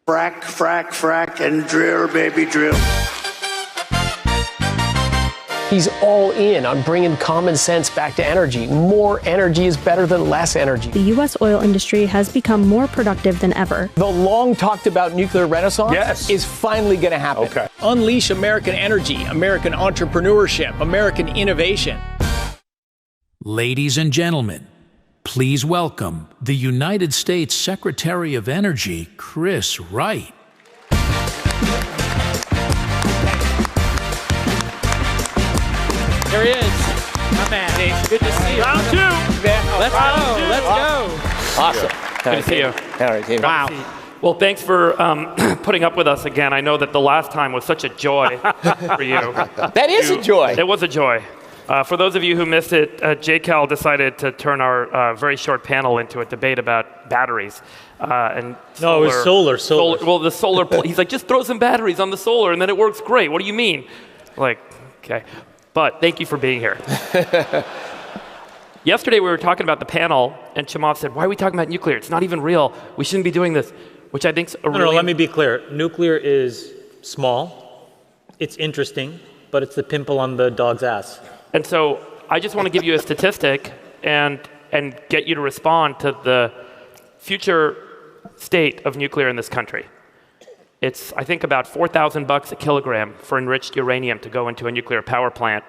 Frack, frack, frack, and drill, baby, drill. He's all in on bringing common sense back to energy. More energy is better than less energy. The U.S. oil industry has become more productive than ever. The long talked about nuclear renaissance is finally going to happen. Okay. Unleash American energy, American entrepreneurship, American innovation. Ladies and gentlemen, please welcome the United States Secretary of Energy, Chris Wright. There he is. My man. Hey, good to see you. Round two. Let's go. Let's go. Awesome. Good to see you. All right, David. Wow. Well, thanks for putting up with us again. I know that the last time was such a joy for you. That is a joy. It was a joy. For those of you who missed it, JCal decided to turn our very short panel into a debate about batteries. And no, it was solar. Well, the solar, he's like, just throw some batteries on the solar and then it works great. What do you mean? Like, okay. But thank you for being here. Yesterday we were talking about the panel, and Chamath said, why are we talking about nuclear? It's not even real. We shouldn't be doing this, which I think is a really... No, let me be clear. Nuclear is small, it's interesting, but it's the pimple on the dog's ass. And so I just want to give you a statistic and get you to respond to the future state of nuclear in this country. It's, I think, about $4,000 a kilogram for enriched uranium to go into a nuclear power plant.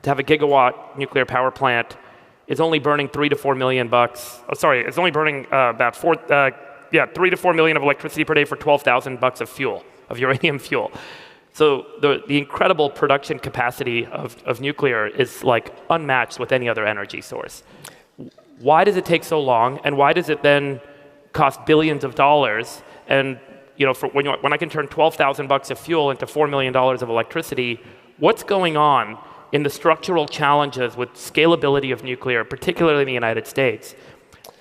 To have a gigawatt nuclear power plant is only burning $3 to $4 million. It's only burning about 3 to 4 million of electricity per day for $12,000 of fuel, of uranium fuel. So the incredible production capacity of nuclear is like unmatched with any other energy source. Why does it take so long, and why does it then cost billions of dollars? And you know, when I can turn $12,000 of fuel into $4 million of electricity, what's going on in the structural challenges with scalability of nuclear, particularly in the United States?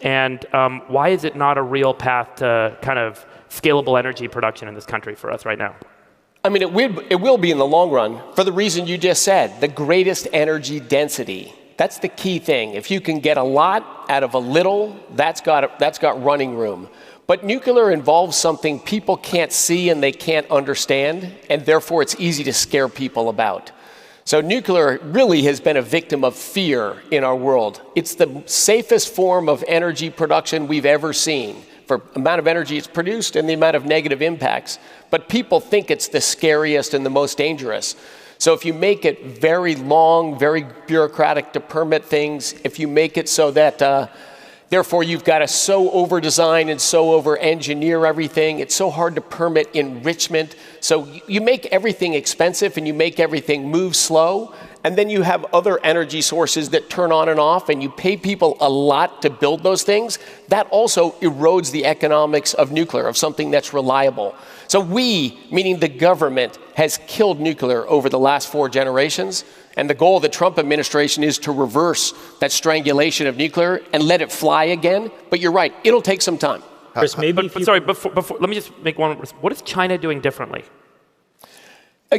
And why is it not a real path to kind of scalable energy production in this country for us right now? I mean, it will be in the long run for the reason you just said, the greatest energy density. That's the key thing. If you can get a lot out of a little, that's got running room. But nuclear involves something people can't see and they can't understand, and therefore it's easy to scare people about. So nuclear really has been a victim of fear in our world. It's the safest form of energy production we've ever seen for the amount of energy it's produced and the amount of negative impacts. But people think it's the scariest and the most dangerous. So if you make it very long, very bureaucratic to permit things, if you make it so that therefore, you've got to so over-design and so over-engineer everything. It's so hard to permit enrichment. So you make everything expensive and you make everything move slow. And then you have other energy sources that turn on and off, and you pay people a lot to build those things. That also erodes the economics of nuclear, of something that's reliable. So we, meaning the government, has killed nuclear over the last 4 generations. And the goal of the Trump administration is to reverse that strangulation of nuclear and let it fly again. But you're right, it'll take some time. Chris, maybe before, let me just make one. What is China doing differently? I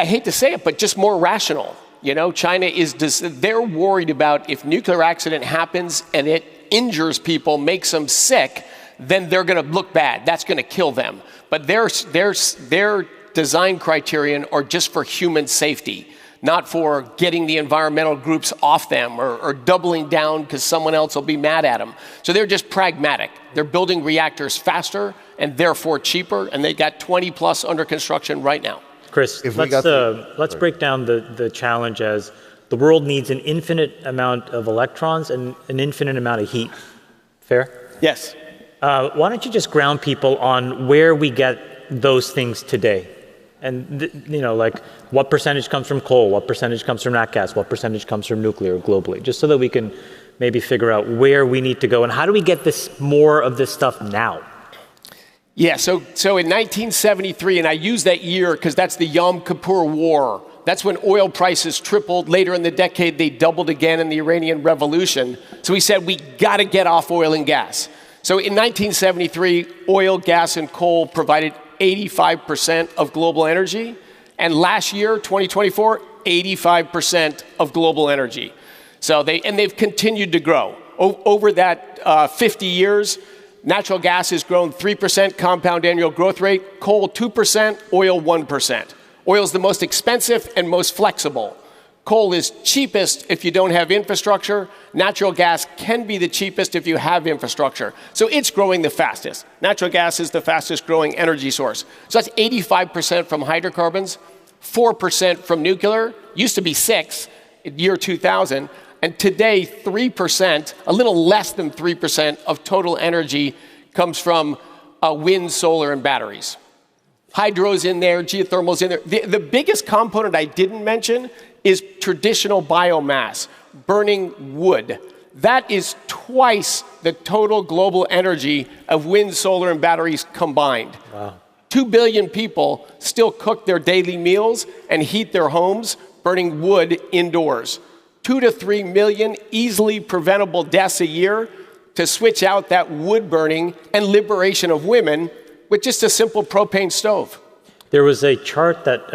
hate to say it, but just more rational. You know, China they're worried about if nuclear accident happens and it injures people, makes them sick, then they're going to look bad. That's going to kill them. But their design criterion are just for human safety, not for getting the environmental groups off them or doubling down because someone else will be mad at them. So they're just pragmatic. They're building reactors faster and therefore cheaper, and they got 20 plus under construction right now. Chris, let's break down the challenge as the world needs an infinite amount of electrons and an infinite amount of heat. Fair? Yes. Why don't you just ground people on where we get those things today? And, like what percentage comes from coal, what percentage comes from nat gas, what percentage comes from nuclear globally, just so that we can maybe figure out where we need to go and how do we get more of this stuff now? Yeah, so in 1973, and I use that year because that's the Yom Kippur War. That's when oil prices tripled. Later in the decade, they doubled again in the Iranian Revolution. So we said, we got to get off oil and gas. So in 1973, oil, gas, and coal provided 85% of global energy. And last year, 2024, 85% of global energy. So they've continued to grow. Over that 50 years, Natural gas has grown 3% compound annual growth rate, coal 2%, oil 1%. Oil is the most expensive and most flexible. Coal is cheapest if you don't have infrastructure. Natural gas can be the cheapest if you have infrastructure. So it's growing the fastest. Natural gas is the fastest growing energy source. So that's 85% from hydrocarbons, 4% from nuclear, used to be 6% in year 2000, and today 3%, a little less than 3% of total energy comes from wind, solar, and batteries. Hydro's in there, geothermal's in there. The biggest component I didn't mention is traditional biomass, burning wood. That is twice the total global energy of wind, solar, and batteries combined. Wow. 2 billion people still cook their daily meals and heat their homes burning wood indoors. 2 to 3 million easily preventable deaths a year to switch out that wood burning and liberation of women with just a simple propane stove. There was a chart that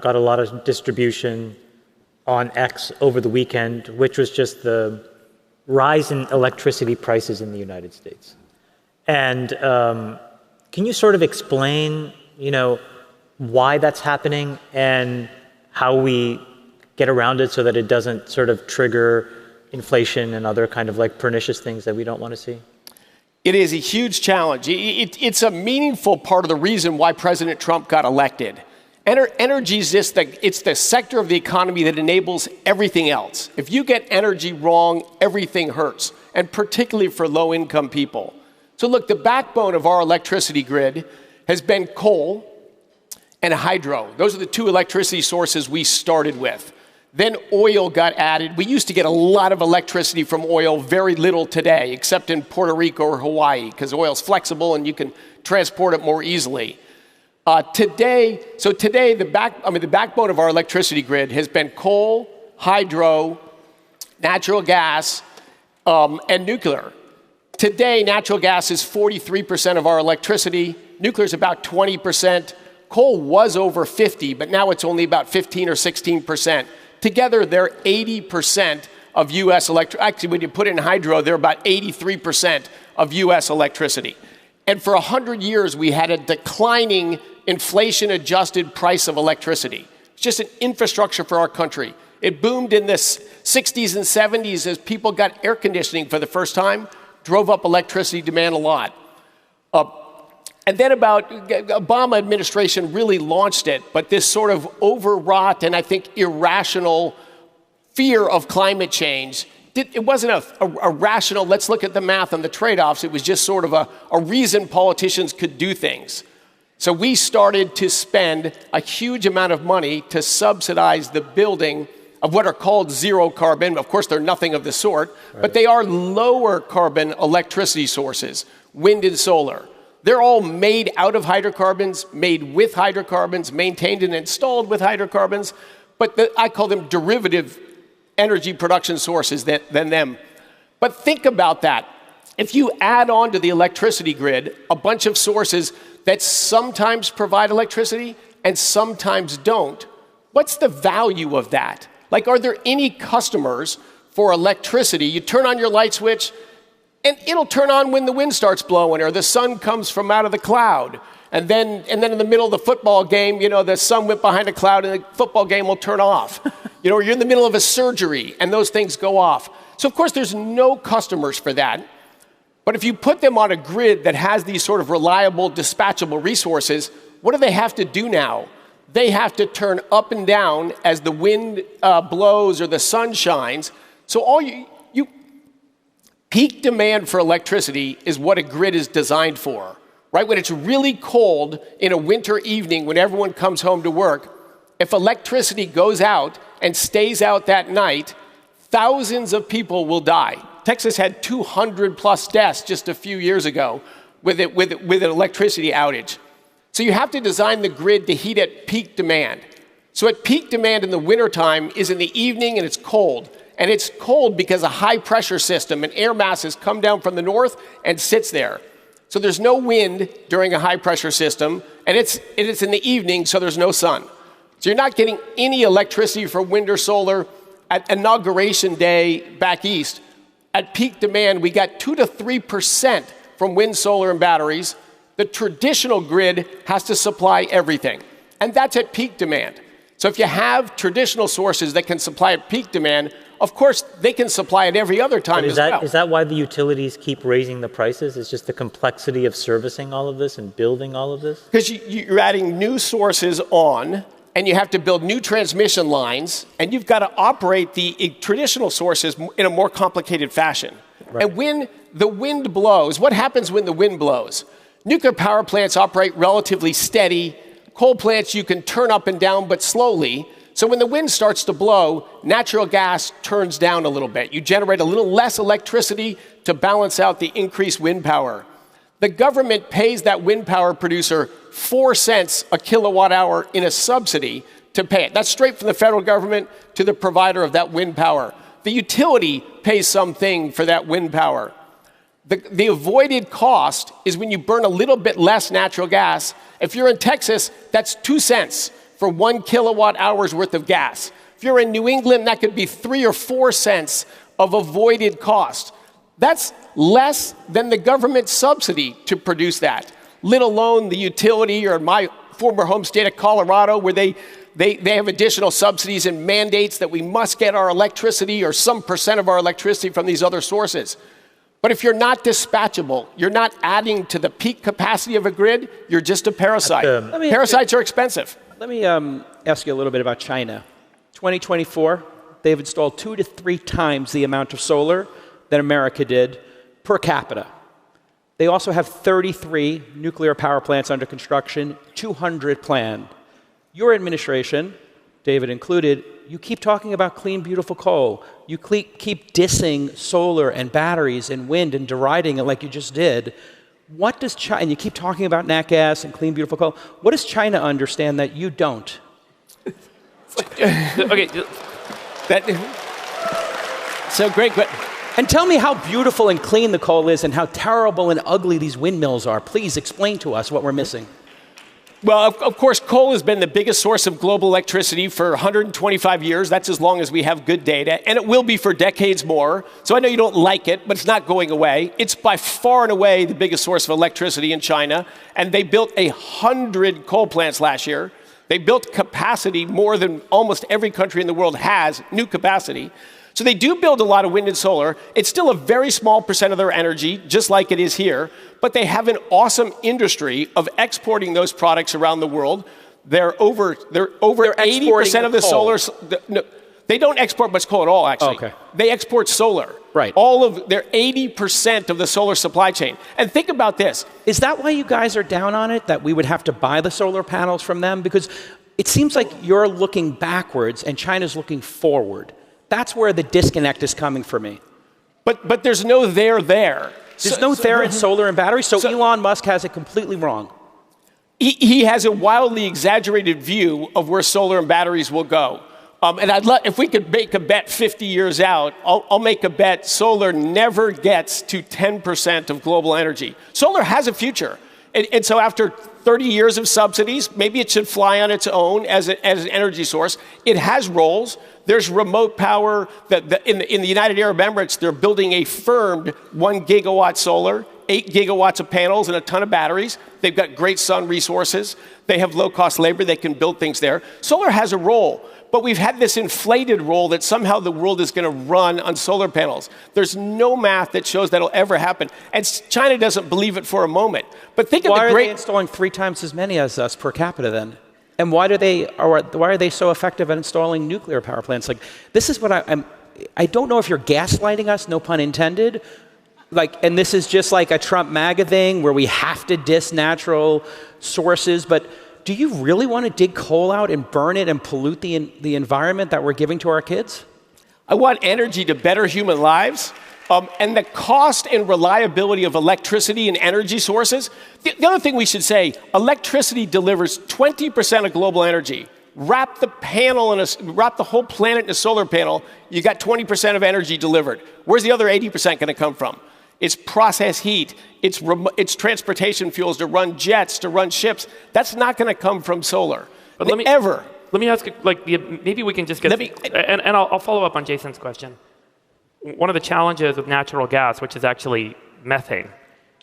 got a lot of distribution on X over the weekend, which was just the rise in electricity prices in the United States. And can you sort of explain, why that's happening and how we get around it so that it doesn't sort of trigger inflation and other kind of like pernicious things that we don't want to see? It is a huge challenge. It's a meaningful part of the reason why President Trump got elected. Energy is it's the sector of the economy that enables everything else. If you get energy wrong, everything hurts, and particularly for low-income people. So look, the backbone of our electricity grid has been coal and hydro. Those are the two electricity sources we started with. Then oil got added. We used to get a lot of electricity from oil, very little today, except in Puerto Rico or Hawaii, because oil is flexible and you can transport it more easily. Today, the backbone of our electricity grid has been coal, hydro, natural gas, and nuclear. Today, natural gas is 43% of our electricity. Nuclear is about 20%. Coal was over 50, but now it's only about 15 or 16%. Together, they're 80% of U.S. electricity. Actually, when you put in hydro, they're about 83% of U.S. electricity. And for 100 years, we had a declining inflation-adjusted price of electricity. It's just an infrastructure for our country. It boomed in the 60s and 70s as people got air conditioning for the first time, drove up electricity demand a lot. And then Obama administration really launched it, but this sort of overwrought and I think irrational fear of climate change, it wasn't a rational, let's look at the math and the trade-offs. It was just sort of a reason politicians could do things. So we started to spend a huge amount of money to subsidize the building of what are called zero carbon. Of course, they're nothing of the sort, right, but they are lower carbon electricity sources, wind and solar. They're all made out of hydrocarbons, made with hydrocarbons, maintained and installed with hydrocarbons, but I call them derivative energy production sources than them. But think about that. If you add on to the electricity grid a bunch of sources that sometimes provide electricity and sometimes don't, what's the value of that? Like, are there any customers for electricity? You turn on your light switch, and it'll turn on when the wind starts blowing or the sun comes from out of the cloud. And then in the middle of the football game, the sun went behind a cloud and the football game will turn off. You're in the middle of a surgery and those things go off. So of course there's no customers for that. But if you put them on a grid that has these sort of reliable, dispatchable resources, what do they have to do now? They have to turn up and down as the wind blows or the sun shines. So peak demand for electricity is what a grid is designed for, right? When it's really cold in a winter evening when everyone comes home to work, if electricity goes out and stays out that night, thousands of people will die. Texas had 200 plus deaths just a few years ago with an electricity outage. So you have to design the grid to heat at peak demand. So at peak demand in the wintertime is in the evening and it's cold. And it's cold because a high pressure system and air masses come down from the north and sits there. So there's no wind during a high pressure system, and it's in the evening, so there's no sun. So you're not getting any electricity for wind or solar. At Inauguration Day back east, at peak demand, we got 2 to 3% from wind, solar, and batteries, the traditional grid has to supply everything. And that's at peak demand. So if you have traditional sources that can supply at peak demand, of course, they can supply at every other time as well. Is that why the utilities keep raising the prices? It's just the complexity of servicing all of this and building all of this? Because you're adding new sources on, and you have to build new transmission lines, and you've got to operate the traditional sources in a more complicated fashion. Right. And when the wind blows, what happens when the wind blows? Nuclear power plants operate relatively steady. Coal plants you can turn up and down, but slowly. So when the wind starts to blow, natural gas turns down a little bit. You generate a little less electricity to balance out the increased wind power. The government pays that wind power producer 4 cents a kilowatt hour in a subsidy to pay it. That's straight from the federal government to the provider of that wind power. The utility pays something for that wind power. The avoided cost is when you burn a little bit less natural gas. If you're in Texas, that's 2 cents for 1 kilowatt hour's worth of gas. If you're in New England, that could be 3 or 4 cents of avoided cost. That's less than the government subsidy to produce that, let alone the utility, or my former home state of Colorado, where they have additional subsidies and mandates that we must get our electricity or some percent of our electricity from these other sources. But if you're not dispatchable, you're not adding to the peak capacity of a grid, you're just a parasite. Parasites are expensive. Let me ask you a little bit about China. 2024, they've installed 2 to 3 times the amount of solar that America did per capita. They also have 33 nuclear power plants under construction, 200 planned. Your administration, David included, you keep talking about clean, beautiful coal. You keep dissing solar and batteries and wind and deriding it like you just did. What does China, and you keep talking about nat gas and clean, beautiful coal, what does China understand that you don't? Okay. So great. And tell me how beautiful and clean the coal is and how terrible and ugly these windmills are. Please explain to us what we're missing. Well, of course, coal has been the biggest source of global electricity for 125 years. That's as long as we have good data. And it will be for decades more. So I know you don't like it, but it's not going away. It's by far and away the biggest source of electricity in China. And they built 100 coal plants last year. They built capacity more than almost every country in the world has, new capacity. So they do build a lot of wind and solar. It's still a very small percent of their energy, just like it is here. But they have an awesome industry of exporting those products around the world. They're over 80% of the solar. No, they don't export much coal at all, actually. Okay. They export solar. Right. They're 80% of the solar supply chain. And think about this. Is that why you guys are down on it, that we would have to buy the solar panels from them? Because it seems like you're looking backwards and China's looking forward. That's where the disconnect is coming for me. But there's no there there. There's no there in solar and batteries, so Elon Musk has it completely wrong. He has a wildly exaggerated view of where solar and batteries will go. And I'd love, if we could make a bet 50 years out, I'll make a bet solar never gets to 10% of global energy. Solar has a future. And so after 30 years of subsidies, maybe it should fly on its own as an energy source. It has roles. There's remote power. In the United Arab Emirates, they're building a firmed 1 gigawatt solar, 8 gigawatts of panels, and a ton of batteries. They've got great sun resources. They have low-cost labor. They can build things there. Solar has a role. But we've had this inflated role that somehow the world is going to run on solar panels. There's no math that shows that'll ever happen. And China doesn't believe it for a moment. But think of the great... Why are they installing 3 times as many as us per capita then? And why are they so effective at installing nuclear power plants? Like, this is what I don't know if you're gaslighting us, no pun intended. And this is just like a Trump MAGA thing where we have to diss natural sources, but do you really want to dig coal out and burn it and pollute the environment that we're giving to our kids? I want energy to better human lives. And the cost and reliability of electricity and energy sources. The other thing we should say, electricity delivers 20% of global energy. Wrap the whole planet in a solar panel, you got 20% of energy delivered. Where's the other 80% going to come from? It's process heat. It's transportation fuels to run jets, to run ships. That's not going to come from solar. But let me ask, maybe we can just get, and I'll follow up on Jason's question. One of the challenges with natural gas, which is actually methane,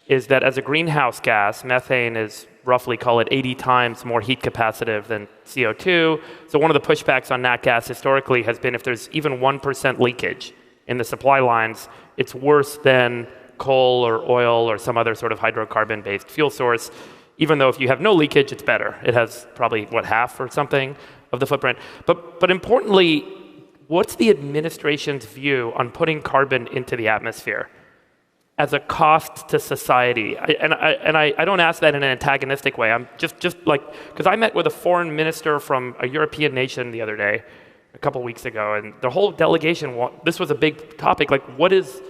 is that as a greenhouse gas, methane is roughly, call it 80 times more heat capacitive than CO2. So one of the pushbacks on nat gas historically has been if there's even 1% leakage in the supply lines, it's worse than coal or oil or some other sort of hydrocarbon-based fuel source, even though if you have no leakage, it's better. It has probably, half or something of the footprint. But importantly, what's the administration's view on putting carbon into the atmosphere as a cost to society? I don't ask that in an antagonistic way. I'm just like, because I met with a foreign minister from a European nation the other day, a couple weeks ago, and the whole delegation, this was a big topic, like what is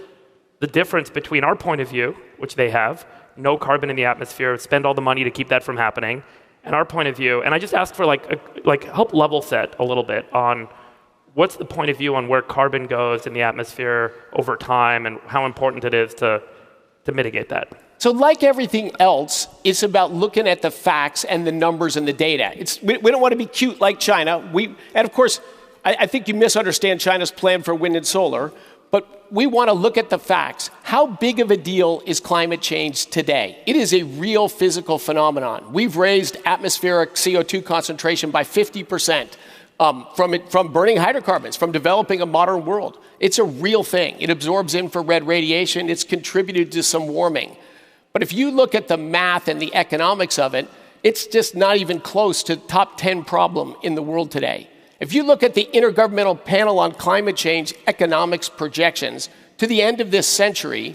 the difference between our point of view, which they have, no carbon in the atmosphere, spend all the money to keep that from happening, and our point of view. And I just asked for help level set a little bit on what's the point of view on where carbon goes in the atmosphere over time and how important it is to mitigate that. So like everything else, it's about looking at the facts and the numbers and the data. We don't want to be cute like China. And of course, I think you misunderstand China's plan for wind and solar, but we want to look at the facts. How big of a deal is climate change today? It is a real physical phenomenon. We've raised atmospheric CO2 concentration by 50%. From burning hydrocarbons, from developing a modern world. It's a real thing. It absorbs infrared radiation. It's contributed to some warming. But if you look at the math and the economics of it, it's just not even close to top 10 problem in the world today. If you look at the Intergovernmental Panel on Climate Change economics projections to the end of this century,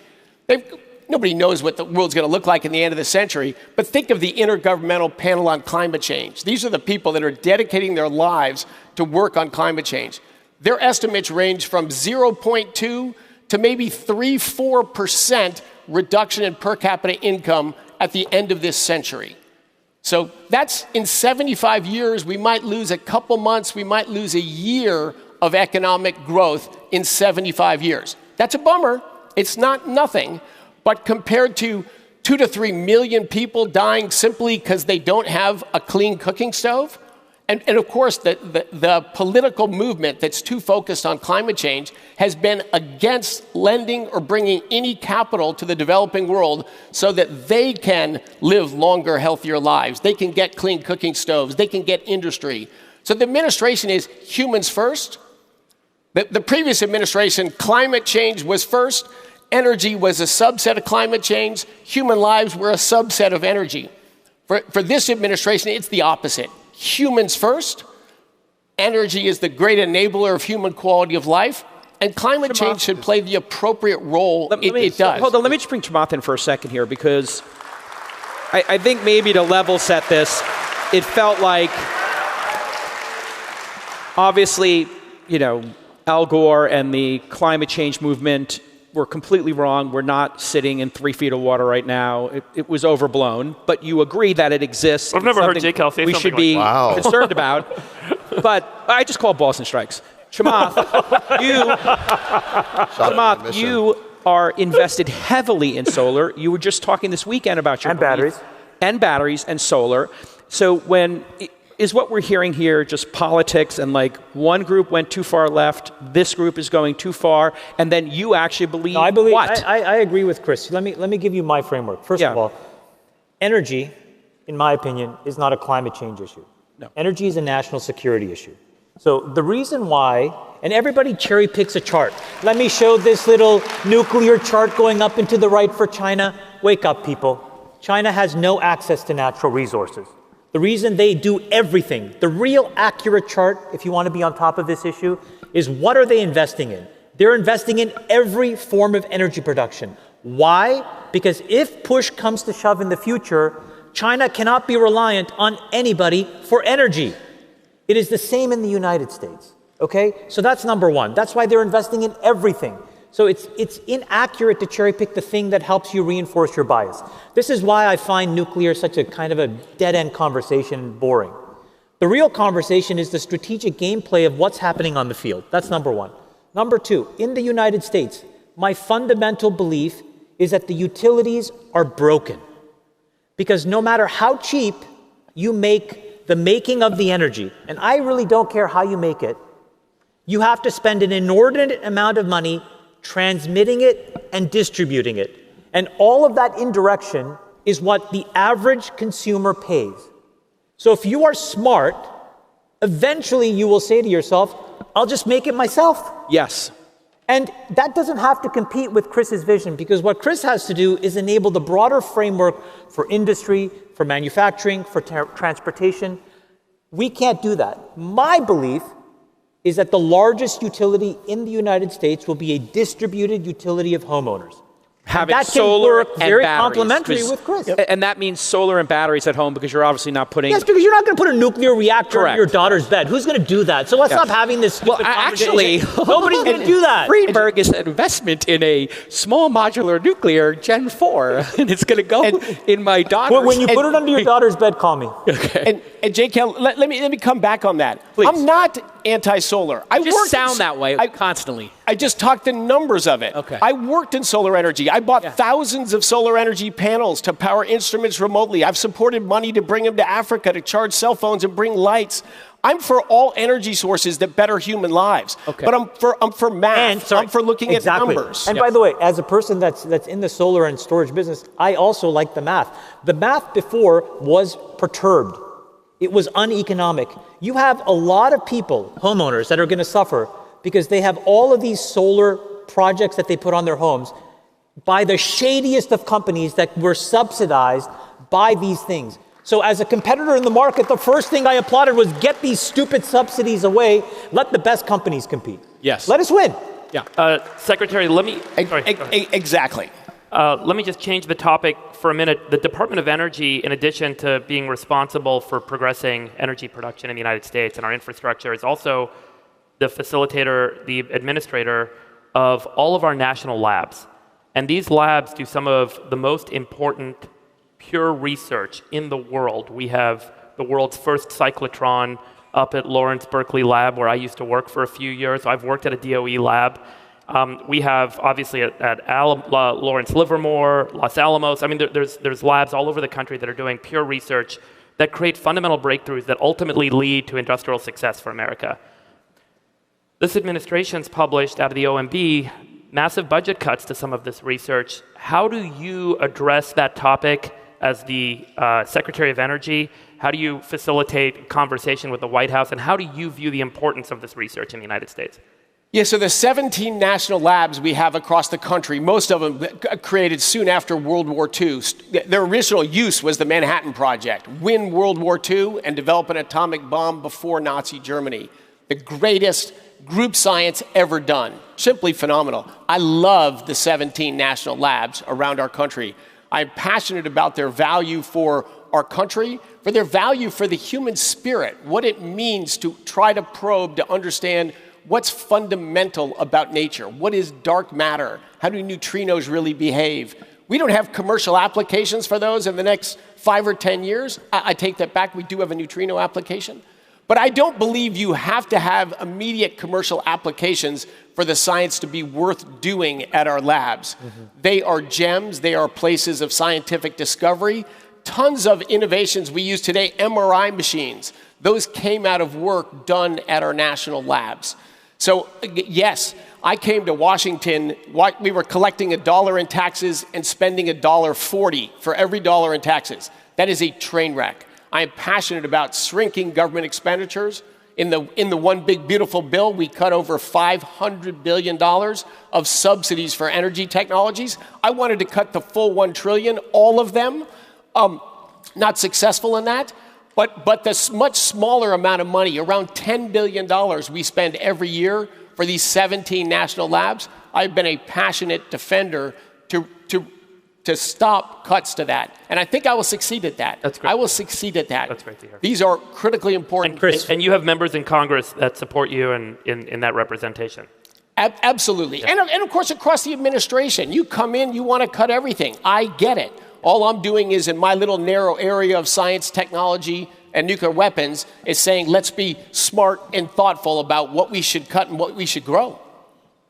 nobody knows what the world's going to look like in the end of the century, but think of the Intergovernmental Panel on Climate Change. These are the people that are dedicating their lives to work on climate change. Their estimates range from 0.2 to maybe 3-4% reduction in per capita income at the end of this century. So that's in 75 years, we might lose a couple months, we might lose a year of economic growth in 75 years. That's a bummer. It's not nothing. But compared to 2 to 3 million people dying simply because they don't have a clean cooking stove, and of course the political movement that's too focused on climate change has been against lending or bringing any capital to the developing world so that they can live longer, healthier lives. They can get clean cooking stoves. They can get industry. So the administration is humans first. The previous administration, climate change was first. Energy was a subset of climate change. Human lives were a subset of energy. For this administration, it's the opposite. Humans first. Energy is the great enabler of human quality of life. And climate change should play the appropriate role it does. Hold on, let me just bring Chamath in for a second here, because I think maybe to level set this, it felt like, obviously, Al Gore and the climate change movement were completely wrong. We're not sitting in 3 feet of water right now. It was overblown. But you agree that it exists. I've never heard Jay Cal say we something should be like concerned about. But I just call balls and strikes. Chamath, you are invested heavily in solar. You were just talking this weekend about your batteries. And batteries and solar. So is what we're hearing here just politics and like one group went too far left, this group is going too far, and then you actually believe, no, I believe what? I agree with Chris. Let me give you my framework. First of all, energy, in my opinion, is not a climate change issue. No. Energy is a national security issue. So the reason why, and everybody cherry picks a chart. Let me show this little nuclear chart going up and to the right for China. Wake up, people. China has no access to natural resources. The reason they do everything, the real accurate chart, if you want to be on top of this issue, is what are they investing in? They're investing in every form of energy production. Why? Because if push comes to shove in the future, China cannot be reliant on anybody for energy. It is the same in the United States. Okay? So that's number one. That's why they're investing in everything. So it's inaccurate to cherry pick the thing that helps you reinforce your bias. This is why I find nuclear such a kind of a dead-end conversation boring. The real conversation is the strategic gameplay of what's happening on the field. That's number one. Number two, in the United States, my fundamental belief is that the utilities are broken. Because no matter how cheap you make the making of the energy, and I really don't care how you make it, you have to spend an inordinate amount of money transmitting it and distributing it. And all of that indirection is what the average consumer pays. So if you are smart, eventually you will say to yourself, I'll just make it myself. Yes. And that doesn't have to compete with Chris's vision, because what Chris has to do is enable the broader framework for industry, for manufacturing, for transportation. We can't do that. My belief is that the largest utility in the United States will be a distributed utility of homeowners. Having that can solar work and very batteries, complementary with Chris. And that means solar and batteries at home, because you're obviously not putting... Yes, because you're not going to put a nuclear reactor Correct. in your daughter's bed. Who's going to do that? So let's stop having this stupid actually, conversation. Nobody's going to do that. Greenberg is an investment in a small modular nuclear Gen 4, and it's going to go in my daughter's... Well, when you put it under your daughter's bed, call me. Okay. And Jay Kell, let me come back on that. Please. I'm not anti-solar. I just sound that way constantly. I just talked the numbers of it. Okay. I worked in solar energy. I bought thousands of solar energy panels to power instruments remotely. I've supported money to bring them to Africa to charge cell phones and bring lights. I'm for all energy sources that better human lives. Okay. But I'm for math. I'm for looking at numbers. And by the way, as a person that's in the solar and storage business, I also like the math. The math before was perturbed. It was uneconomic. You have a lot of people, homeowners, that are going to suffer because they have all of these solar projects that they put on their homes by the shadiest of companies that were subsidized by these things. So as a competitor in the market, the first thing I applauded was get these stupid subsidies away. Let the best companies compete. Yes. Let us win. Yeah. Secretary, let me... Exactly. Let me just change the topic for a minute. The Department of Energy, in addition to being responsible for progressing energy production in the United States and our infrastructure, is also the facilitator, the administrator of all of our national labs. And these labs do some of the most important pure research in the world. We have the world's first cyclotron up at Lawrence Berkeley Lab, where I used to work for a few years. I've worked at a DOE lab. We have, obviously, at Lawrence Livermore, Los Alamos. I mean, there's labs all over the country that are doing pure research that create fundamental breakthroughs that ultimately lead to industrial success for America. This administration's published out of the OMB massive budget cuts to some of this research. How do you address that topic as the Secretary of Energy? How do you facilitate conversation with the White House? And how do you view the importance of this research in the United States? Yeah, so the 17 national labs we have across the country, most of them created soon after World War II. Their original use was the Manhattan Project, win World War II and develop an atomic bomb before Nazi Germany. The greatest group science ever done. Simply phenomenal. I love the 17 national labs around our country. I'm passionate about their value for our country, for their value for the human spirit, what it means to try to probe to understand what's fundamental about nature. What is dark matter? How do neutrinos really behave? We don't have commercial applications for those in the next 5 or 10 years. I take that back. We do have a neutrino application. But I don't believe you have to have immediate commercial applications for the science to be worth doing at our labs. Mm-hmm. They are gems. They are places of scientific discovery. Tons of innovations we use today, MRI machines. Those came out of work done at our national labs. So, yes, I came to Washington. We were collecting $1 in taxes and spending $1.40 for every dollar in taxes. That is a train wreck. I am passionate about shrinking government expenditures. In the one big beautiful bill, we cut over $500 billion of subsidies for energy technologies. I wanted to cut the full $1 trillion, all of them. Not successful in that. But this much smaller amount of money, around $10 billion we spend every year for these 17 national labs, I've been a passionate defender to stop cuts to that. And I think I will succeed at that. That's great. I will succeed at that. That's great to hear. These are critically important. And Chris, and you have members in Congress that support you in that representation. Absolutely. Yeah. And of course, across the administration, you come in, you want to cut everything. I get it. All I'm doing is in my little narrow area of science, technology, and nuclear weapons is saying let's be smart and thoughtful about what we should cut and what we should grow.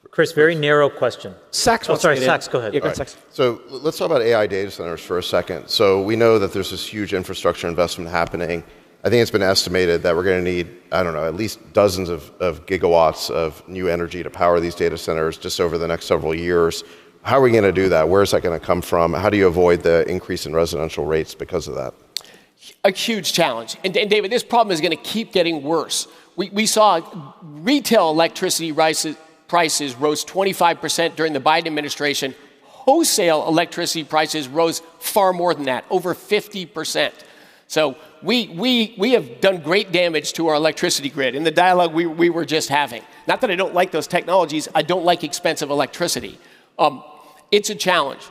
Chris, very narrow question. Sachs, Sachs, go ahead. Yeah, go ahead. So let's talk about AI data centers for a second. So we know that there's this huge infrastructure investment happening. I think it's been estimated that we're going to need, I don't know, at least dozens of gigawatts of new energy to power these data centers just over the next several years. How are we going to do that? Where is that going to come from? How do you avoid the increase in residential rates because of that? A huge challenge. And David, this problem is going to keep getting worse. We saw retail electricity prices rose 25% during the Biden administration. Wholesale electricity prices rose far more than that, over 50%. So we have done great damage to our electricity grid in the dialogue we were just having. Not that I don't like those technologies, I don't like expensive electricity. It's a challenge.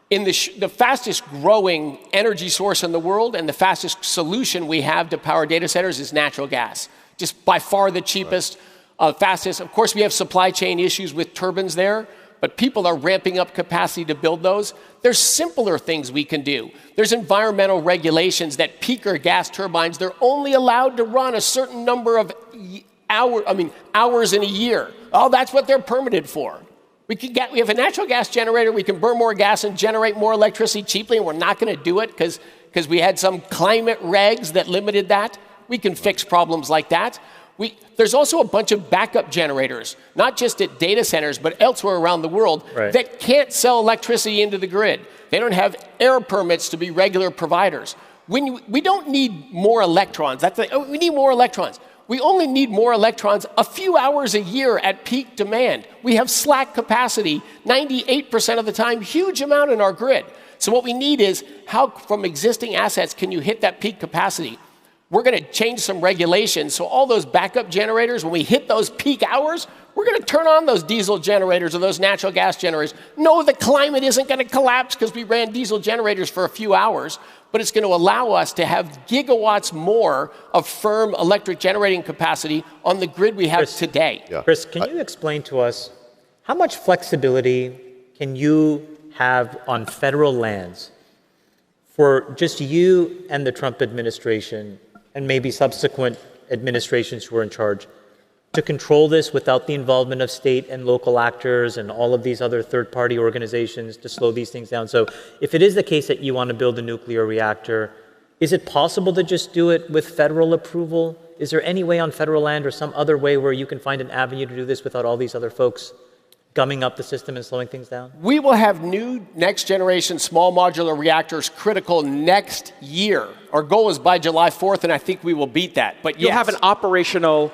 In the fastest growing energy source in the world and the fastest solution we have to power data centers is natural gas. Just by far the cheapest, fastest. Of course, we have supply chain issues with turbines there, but people are ramping up capacity to build those. There's simpler things we can do. There's environmental regulations that peaker gas turbines, they're only allowed to run a certain number of hours in a year. Oh, that's what they're permitted for. We have a natural gas generator, we can burn more gas and generate more electricity cheaply, and we're not going to do it because we had some climate regs that limited that. We can fix problems like that. There's also a bunch of backup generators, not just at data centers, but elsewhere around the world, that can't sell electricity into the grid. They don't have air permits to be regular providers. We don't need more electrons. We need more electrons. We only need more electrons a few hours a year at peak demand. We have slack capacity 98% of the time, huge amount in our grid. So what we need is how, from existing assets, can you hit that peak capacity? We're going to change some regulations. So all those backup generators, when we hit those peak hours, we're going to turn on those diesel generators or those natural gas generators. No, the climate isn't going to collapse because we ran diesel generators for a few hours, but it's going to allow us to have gigawatts more of firm electric generating capacity on the grid we have today. Yeah. Chris, can you explain to us how much flexibility can you have on federal lands for just you and the Trump administration and maybe subsequent administrations who are in charge to control this without the involvement of state and local actors and all of these other third-party organizations to slow these things down? So if it is the case that you want to build a nuclear reactor, is it possible to just do it with federal approval? Is there any way on federal land or some other way where you can find an avenue to do this without all these other folks gumming up the system and slowing things down? We will have new next-generation small modular reactors critical next year. Our goal is by July 4th, and I think we will beat that. But You'll have an operational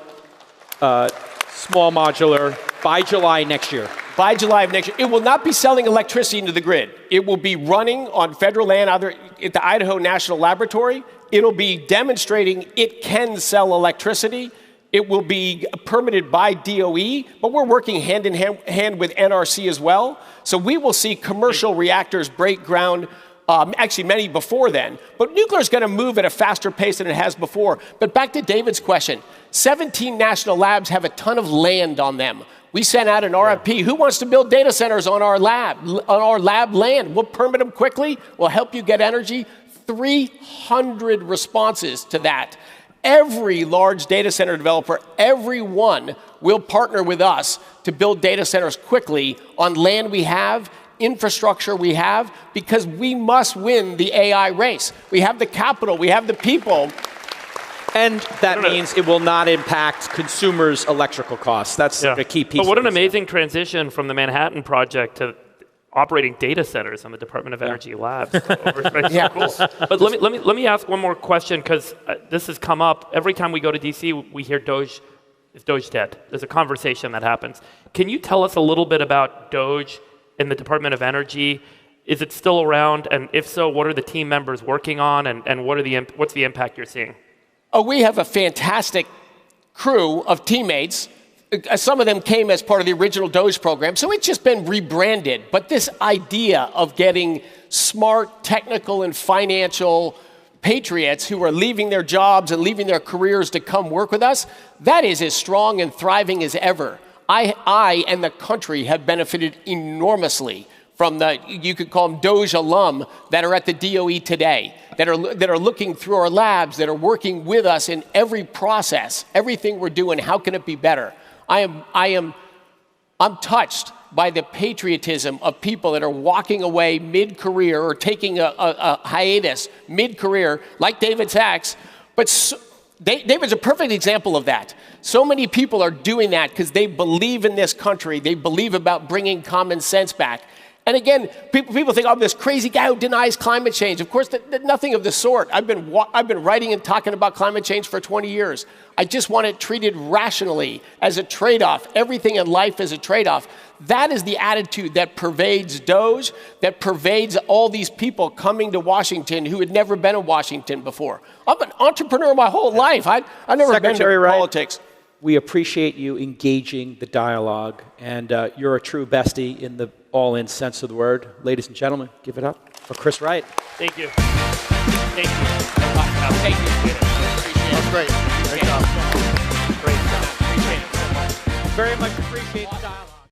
small modular by July next year. By July of next year. It will not be selling electricity into the grid. It will be running on federal land, either at the Idaho National Laboratory. It'll be demonstrating it can sell electricity. It will be permitted by DOE, but we're working hand in hand with NRC as well. So we will see commercial reactors break ground, actually many before then. But nuclear is going to move at a faster pace than it has before. But back to David's question, 17 national labs have a ton of land on them. We sent out an RFP. Who wants to build data centers on our lab land? We'll permit them quickly. We'll help you get energy. 300 responses to that. Every large data center developer, everyone will partner with us to build data centers quickly on land we have, infrastructure we have, because we must win the AI race. We have the capital, we have the people. And that means it will not impact consumers' electrical costs. That's a key piece. But what an amazing transition from the Manhattan Project to operating data centers on the Department of Energy labs. Cool. But let me ask one more question, because this has come up every time we go to DC. We hear Doge. Is Doge dead? There's a conversation that happens. Can you tell us a little bit about Doge in the Department of Energy? Is it still around? And if so, what are the team members working on? And what's the impact you're seeing? Oh, we have a fantastic crew of teammates. Some of them came as part of the original Doge program, so it's just been rebranded. But this idea of getting smart technical and financial patriots who are leaving their jobs and leaving their careers to come work with us, that is as strong and thriving as ever. I and the country have benefited enormously from the, you could call them Doge alum, that are at the DOE today, that are looking through our labs, that are working with us in every process, everything we're doing, how can it be better? I'm touched by the patriotism of people that are walking away mid-career or taking a hiatus mid-career, like David Sachs. But David's a perfect example of that. So many people are doing that because they believe in this country. They believe about bringing common sense back. And again, people think, oh, this crazy guy who denies climate change. Of course, nothing of the sort. I've been writing and talking about climate change for 20 years. I just want it treated rationally as a trade-off. Everything in life is a trade-off. That is the attitude that pervades DOGE, that pervades all these people coming to Washington who had never been in Washington before. I'm an entrepreneur my whole life. I've never Secretary been to Wright, politics. We appreciate you engaging the dialogue, and you're a true bestie in the all-in sense of the word. Ladies and gentlemen, give it up for Chris Wright. Thank you. Thank you. Thank you. That's great. Great job. Great job. Appreciate it so much. Very much appreciate the dialogue.